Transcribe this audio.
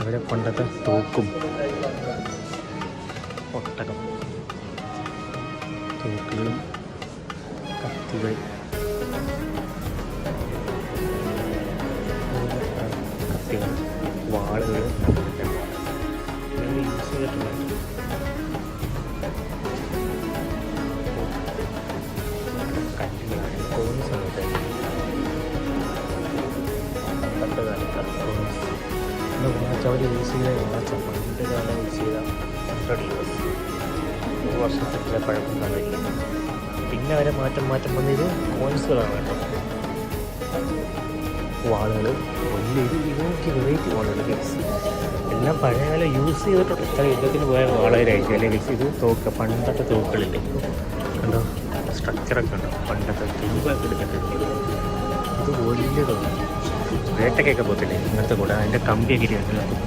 അവരെ പണ്ടത്തെ തോക്കും ഒട്ടകം തോക്കുകളും കത്തികൾ കത്തികൾ വാളുകൾ യൂസ് ചെയ്തിട്ടുണ്ടായിരുന്നു. കല്ലുകളാണ് കോൺസ് ആണ് പണ്ടത്തെ കാലത്ത് കോൺസ് അവർ യൂസ് ചെയ്ത പണ്ട് കാലം യൂസ് ചെയ്ത 100 years 1 വർഷത്തെ പഴക്കം കാണില്ല. പിന്നെ അവരെ മാറ്റം വന്നത് കോൺസുകളാണ് കേട്ടോ. വാളുകൾ വലിയ ഇതൊക്കെ വെറൈറ്റി വാളുകൾ എല്ലാം പഴയകാലം യൂസ് ചെയ്തിട്ടുണ്ട്. ഇത്ര യുദ്ധത്തിന് പോയ വാളുകളായിരിക്കും അല്ലെങ്കിൽ ഇത് തോക്ക് പണ്ടത്തെ തോക്കുകളില്ലേ കണ്ടോ, സ്ട്രക്ചറൊക്കെ ഉണ്ടോ, പണ്ടത്തെ തുമ്പൊക്കെ എടുത്തിട്ടുണ്ട്. ഇത് വലിയ തോക്ക് വേട്ടയ്ക്കൊക്കെ പോകത്തില്ലേ ഇങ്ങനത്തെ കൂടെ അതിൻ്റെ കമ്പിയൊക്കെ ഇരിക്കുന്നുണ്ട്.